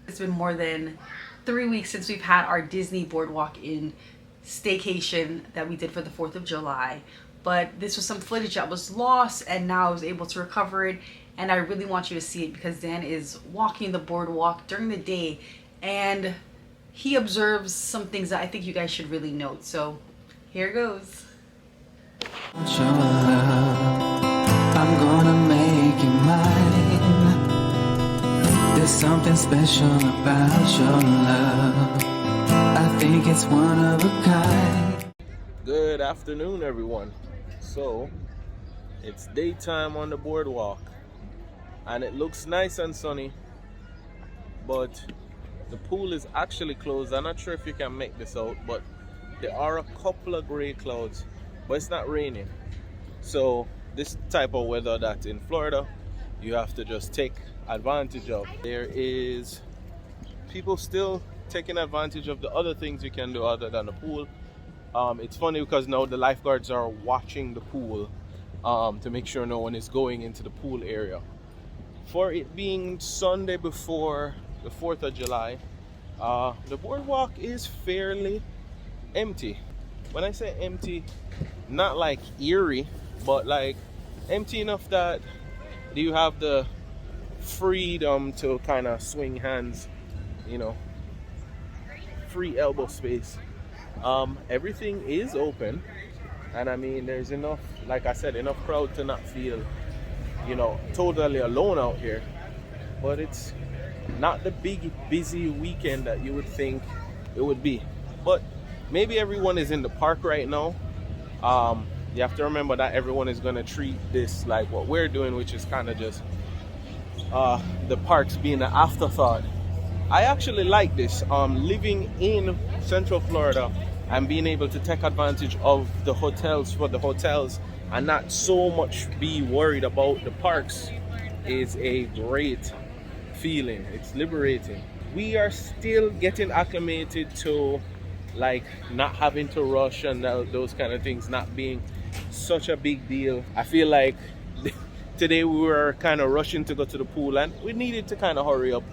It's been more than 3 weeks since we've had our Disney BoardWalk in staycation that we did for the 4th of July. But this was some footage that was lost, and now I was able to recover it. And I really want you to see it because Dan is walking the boardwalk during the day and he observes some things that I think you guys should really note. So here goes. Your love, I'm gonna make you mine. There's something special about your love. I think it's one of a kind. Good afternoon, everyone. So it's daytime on the boardwalk and it looks nice and sunny, but the pool is actually closed. I'm not sure if you can make this out, but there are a couple of gray clouds, but it's not raining. So this type of weather that in Florida you have to just take advantage of. There is people still taking advantage of the other things you can do other than the pool. It's funny because now the lifeguards are watching the pool to make sure no one is going into the pool area. For it being Sunday before the 4th of July, the boardwalk is fairly empty. When I say empty, not like eerie, but like empty enough that you have the freedom to kind of swing hands, you know, free elbow space. Everything is open, and I mean there's enough, like I said, enough crowd to not feel, you know, totally alone out here. But it's not the big busy weekend that you would think it would be. But maybe everyone is in the park right now. You have to remember that everyone is going to treat this like what we're doing, which is kind of just the parks being an afterthought. I actually like this, living in Central Florida and being able to take advantage of the hotels for the hotels and not so much be worried about the parks is a great feeling. It's liberating. We are still getting acclimated to like not having to rush and those kind of things not being such a big deal. I feel like today we were kind of rushing to go to the pool and we needed to kind of hurry up,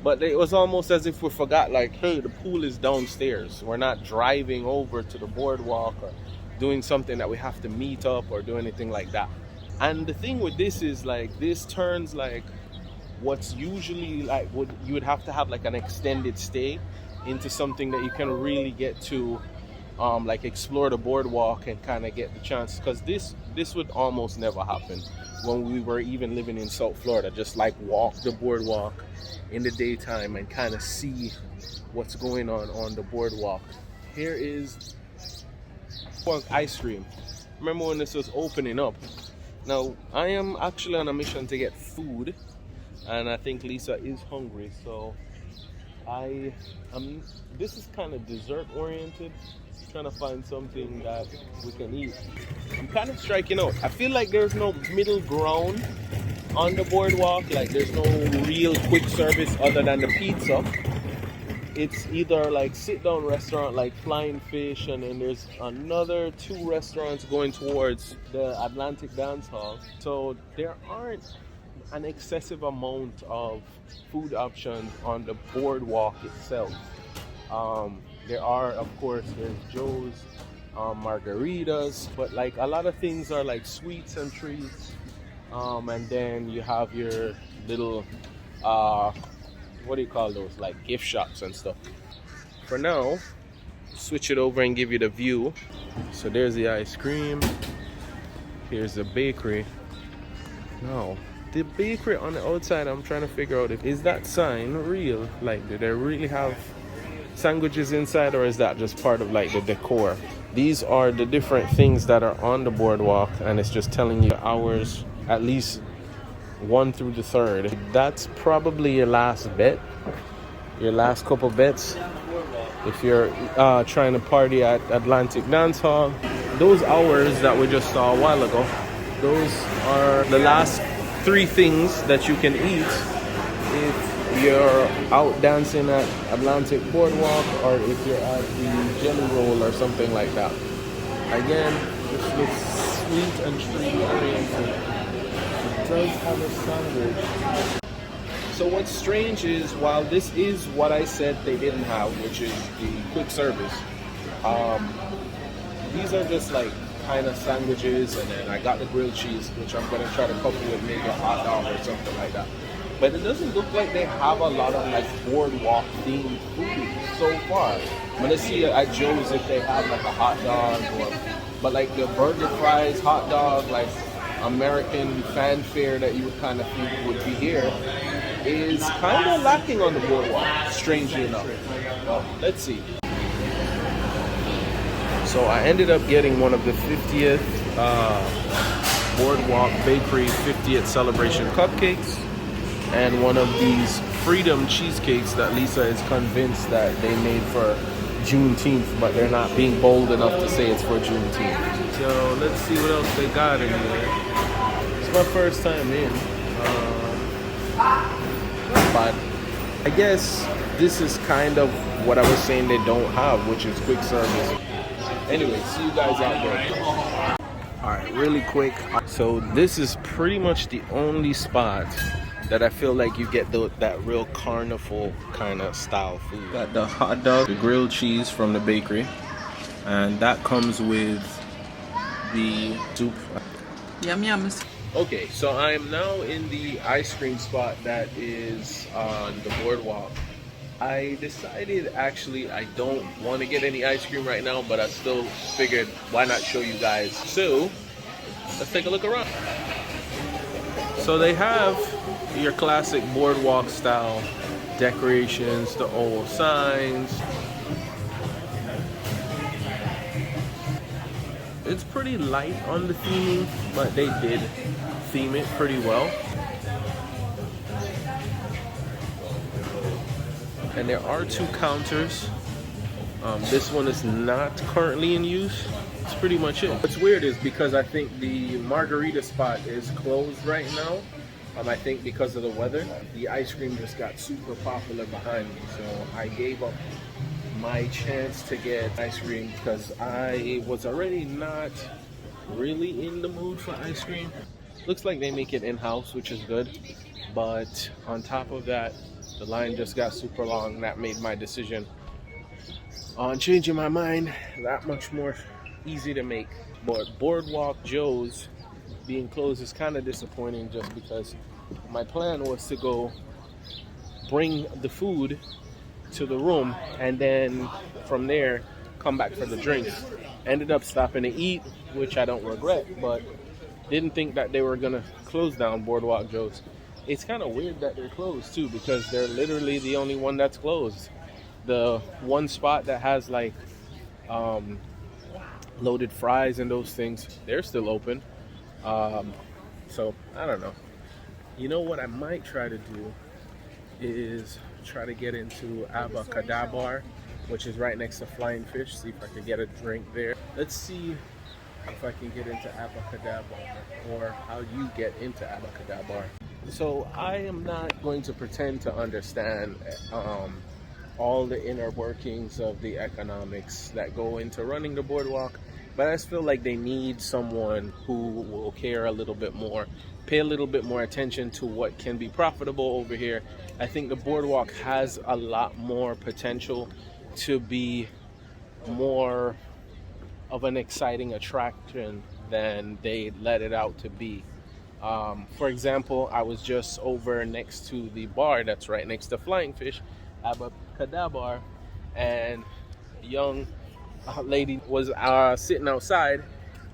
but it was almost as if we forgot, like, hey, the pool is downstairs. We're not driving over to the boardwalk or doing something that we have to meet up or do anything like that. And the thing with this is, like, this turns like what's usually like what you would have to have like an extended stay into something that you can really get to like explore the boardwalk and kind of get the chance, because this would almost never happen when we were even living in South Florida. Just like walk the boardwalk in the daytime and kind of see what's going on the boardwalk. Here is ice cream. Remember when this was opening up? Now I am actually on a mission to get food, and I think Lisa is hungry, so this is kind of dessert oriented, trying to find something that we can eat. I'm kind of striking out. I feel like there's no middle ground on the boardwalk. Like there's no real quick service other than the pizza. It's either like sit down restaurant like Flying Fish, and then there's another 2 restaurants going towards the Atlantic Dance Hall. So there aren't an excessive amount of food options on the boardwalk itself. There are, of course, there's Joe's, margaritas, but like a lot of things are like sweets and treats, and then you have your little what do you call those, like gift shops and stuff. For now, switch it over and give you the view. So there's the ice cream, here's the bakery. Now the bakery on the outside, I'm trying to figure out if is that sign real, like do they really have sandwiches inside, or is that just part of like the decor? These are the different things that are on the boardwalk, and it's just telling you hours, at least 1 through the 3rd. That's probably your last bet, your last couple bets if you're trying to party at Atlantic Dance Hall. Those hours that we just saw a while ago, those are the last 3 things that you can eat if you're out dancing at Atlantic Boardwalk, or if you're at the Jelly Roll or something like that. Again, this looks sweet and treat oriented. It does have a sandwich. So what's strange is, while this is what I said they didn't have, which is the quick service, these are just like kind of sandwiches, and then I got the grilled cheese, which I'm gonna try to couple with maybe a hot dog or something like that. But it doesn't look like they have a lot of like boardwalk themed food so far. I'm gonna see at Joe's if they have like a hot dog, but like the burger, fries, hot dog, like American fanfare that you would kind of think would be here is kind of lacking on the boardwalk, strangely enough. Well, let's see. So I ended up getting one of the 50th Boardwalk Bakery 50th celebration cupcakes, and one of these freedom cheesecakes that Lisa is convinced that they made for Juneteenth, but they're not being bold enough to say it's for Juneteenth. So let's see what else they got in here. It's my first time in, but I guess this is kind of what I was saying they don't have, which is quick service. Anyway, see you guys out there. Alright, really quick. So this is pretty much the only spot that I feel like you get that real carnival kind of style food. Got the hot dog, the grilled cheese from the bakery, and that comes with the soup. Yum yum. Okay, so I am now in the ice cream spot that is on the boardwalk. I decided actually I don't want to get any ice cream right now, but I still figured why not show you guys. So let's take a look around. So they have your classic boardwalk style decorations, the old signs. It's pretty light on the theming, but they did theme it pretty well. And there are two counters. This one is not currently in use. That's pretty much it. What's weird is because I think the margarita spot is closed right now. I think because of the weather, the ice cream just got super popular behind me. So I gave up my chance to get ice cream because I was already not really in the mood for ice cream. Looks like they make it in-house, which is good. But on top of that, the line just got super long. That made my decision on changing my mind that much more easy to make. But Boardwalk Joe's being closed is kind of disappointing, just because my plan was to go bring the food to the room and then from there come back for the drinks. Ended up stopping to eat, which I don't regret, but didn't think that they were gonna close down Boardwalk Joe's. It's kind of weird that they're closed too, because they're literally the only one that's closed. The one spot that has like loaded fries and those things, they're still open. So I don't know. You know what I might try to do is try to get into SKANDR, which is right next to Flying Fish. See if I can get a drink there. Let's see if I can get into SKANDR, or how you get into SKANDR. So I am not going to pretend to understand all the inner workings of the economics that go into running the boardwalk, but I just feel like they need someone who will care a little bit more, pay a little bit more attention to what can be profitable over here. I think the boardwalk has a lot more potential to be more of an exciting attraction than they let it out to be. For example, I was just over next to the bar that's right next to Flying Fish, SKANDR, and a young lady was sitting outside,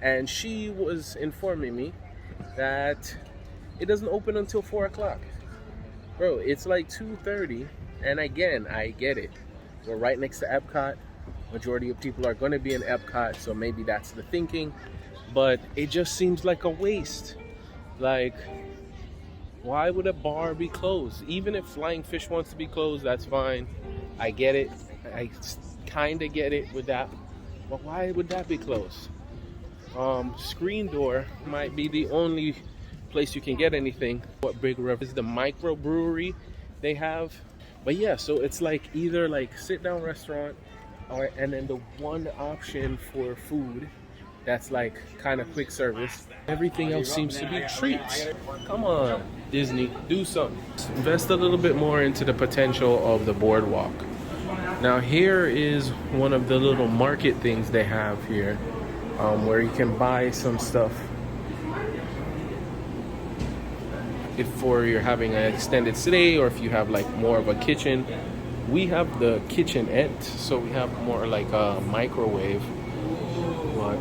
and she was informing me that it doesn't open until 4 o'clock. Bro, it's like 2:30, and again, I get it. We're right next to Epcot. Majority of people are going to be in Epcot, so maybe that's the thinking, but it just seems like a waste. Like, why would a bar be closed? Even if Flying Fish wants to be closed, that's fine. I get it. I kind of get it with that. But why would that be closed? Screen Door might be the only place you can get anything. What Big River is the microbrewery they have. But yeah, so it's like either like sit down restaurant, and then the one option for food that's like kind of quick service. Everything else seems to be treats. Come on, Disney, do something. Invest a little bit more into the potential of the boardwalk. Now here is one of the little market things they have here, where you can buy some stuff if you're having an extended stay, or if you have like more of a kitchen. We have the kitchenette, so we have more like a microwave. But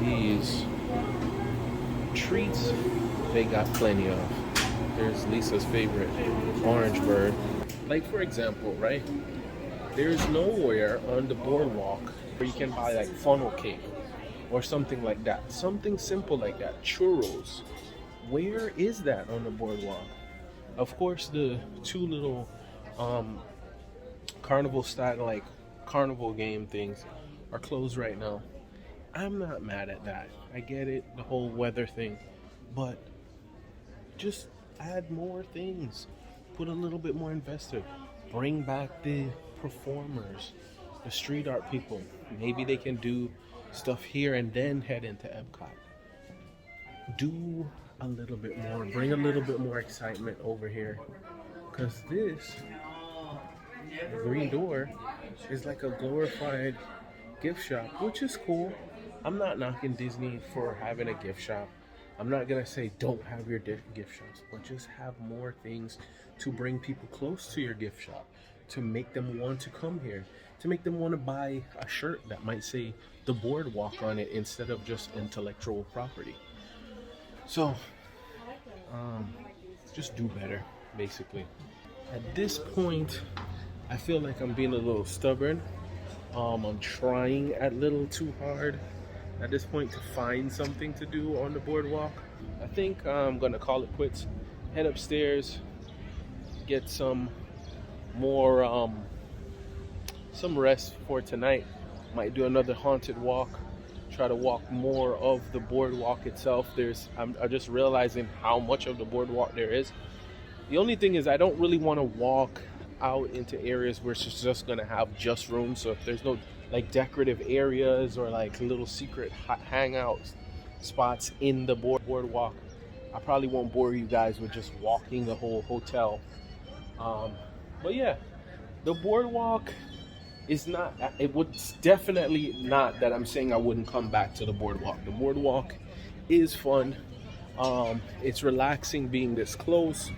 these treats, they got plenty of. There's Lisa's favorite, orange bird. Like for example, right? There's nowhere on the boardwalk where you can buy like funnel cake or something like that. Something simple like that. Churros. Where is that on the boardwalk? Of course, the two little carnival style, like carnival game things are closed right now. I'm not mad at that. I get it, the whole weather thing, but just add more things. Put a little bit more invested. Bring back the performers, the street art people. Maybe they can do stuff here and then head into Epcot. Do a little bit more. Bring a little bit more excitement over here. Because this green door is like a glorified gift shop, which is cool. I'm not knocking Disney for having a gift shop. I'm not gonna say don't have your gift shops, but just have more things to bring people close to your gift shop, to make them want to come here, to make them want to buy a shirt that might say the boardwalk on it instead of just intellectual property. So just do better, basically. At this point, I feel like I'm being a little stubborn. I'm trying a little too hard at this point to find something to do on the boardwalk. I think I'm gonna call it quits. Head upstairs, get some more some rest for tonight. Might do another haunted walk. Try to walk more of the boardwalk itself. I'm just realizing how much of the boardwalk there is. The only thing is I don't really want to walk out into areas where it's just gonna have just room. So if there's no like decorative areas or like little secret hangout spots in the boardwalk, I probably won't bore you guys with just walking the whole hotel. But yeah, the boardwalk is not, it would definitely not that I'm saying I wouldn't come back to the boardwalk. The boardwalk is fun. It's relaxing being this close.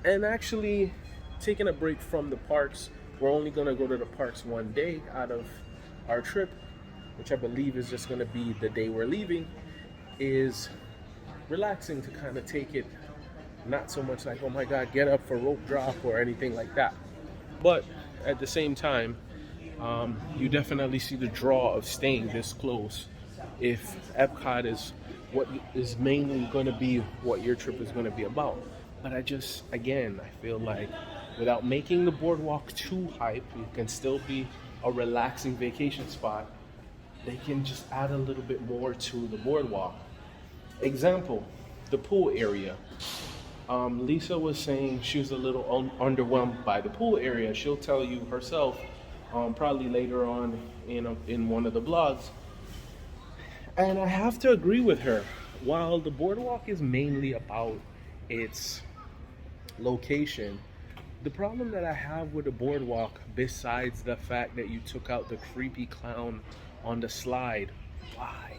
And actually taking a break from the parks. We're only gonna go to the parks one day out of our trip, which I believe is just gonna be the day we're leaving. Is relaxing to kind of take it, not so much like, oh my God, get up for rope drop or anything like that. But at the same time, you definitely see the draw of staying this close if Epcot is what is mainly going to be what your trip is going to be about. But I feel like without making the boardwalk too hype, it can still be a relaxing vacation spot. They can just add a little bit more to the boardwalk. Example, the pool area. Lisa was saying she was a little underwhelmed by the pool area. She'll tell you herself, probably later on in one of the blogs. And I have to agree with her. While the boardwalk is mainly about its location, the problem that I have with the boardwalk, besides the fact that you took out the creepy clown on the slide, why?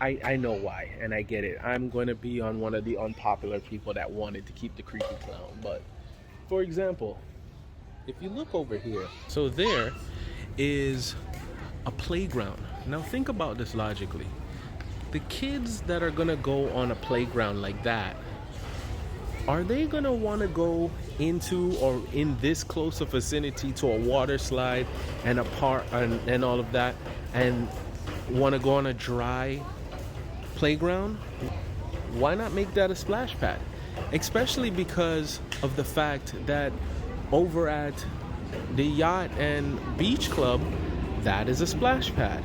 I know why, and I get it. I'm going to be on one of the unpopular people that wanted to keep the creepy clown. But, for example, if you look over here, so there is a playground. Now think about this logically. The kids that are going to go on a playground like that, are they going to want to go into or in this close a vicinity to a water slide and a park and all of that, and want to go on a dry playground? Why not make that a splash pad? Especially because of the fact that over at the Yacht and Beach Club, that is a splash pad.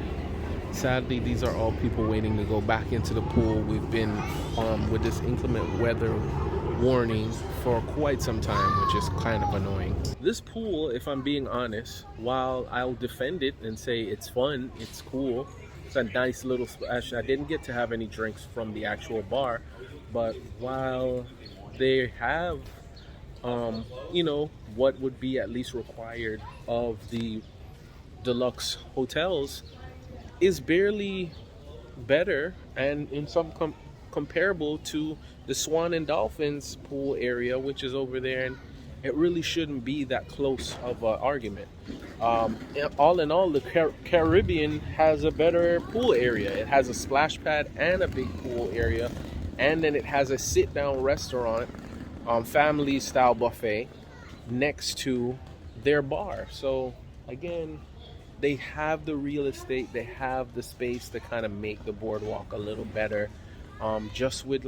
Sadly, these are all people waiting to go back into the pool. We've been with this inclement weather warning for quite some time, which is kind of annoying. This pool, if I'm being honest, while I'll defend it and say it's fun, it's cool, it's a nice little splash. I didn't get to have any drinks from the actual bar, but while they have you know, what would be at least required of the deluxe hotels, is barely better and in some comparable to the Swan and Dolphins pool area, which is over there, and it really shouldn't be that close of an argument. All in all, the Caribbean has a better pool area. It has a splash pad and a big pool area, and then it has a sit-down restaurant, family style buffet next to their bar. So again, they have the real estate, they have the space to kind of make the boardwalk a little better, just with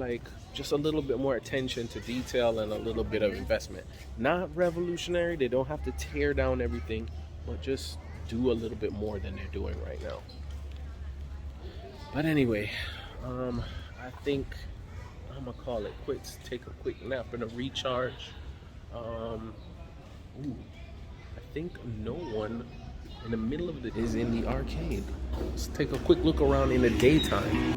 just a little bit more attention to detail and a little bit of investment. Not revolutionary, they don't have to tear down everything, but just do a little bit more than they're doing right now. But anyway, I think I'm gonna call it quits, take a quick nap and a recharge. I think no one in the middle of it is in the arcade. Let's take a quick look around in the daytime.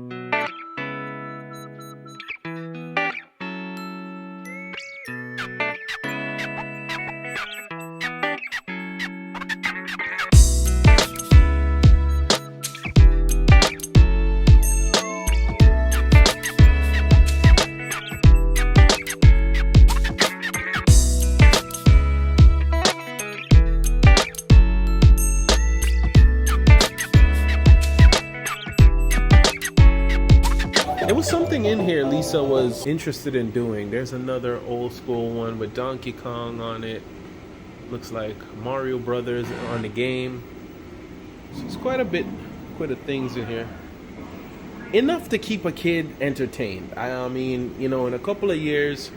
There was something in here Lisa was interested in doing. There's another old school one with Donkey Kong on it. Looks like Mario Brothers on the game. So it's quite a of things in here. Enough to keep a kid entertained. I mean, you know, in a couple of years,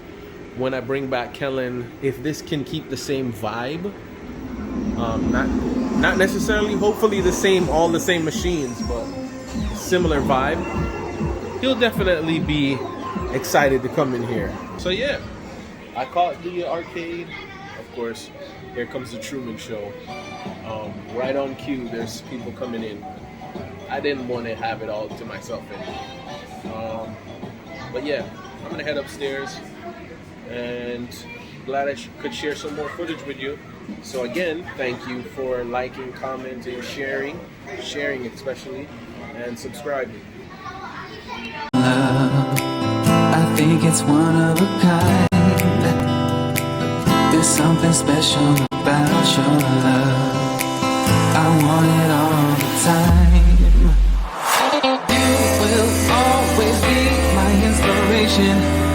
when I bring back Kellan, if this can keep the same vibe, not necessarily, hopefully all the same machines, but similar vibe, he'll definitely be excited to come in here. So yeah, I caught the arcade. Of course, here comes the Truman Show. Right on cue, there's people coming in. I didn't want to have it all to myself anyway. But yeah, I'm gonna head upstairs, and glad I could share some more footage with you. So again, thank you for liking, commenting, sharing especially, and subscribing. I think it's one of a kind. There's something special about your love. I want it all the time. You will always be my inspiration.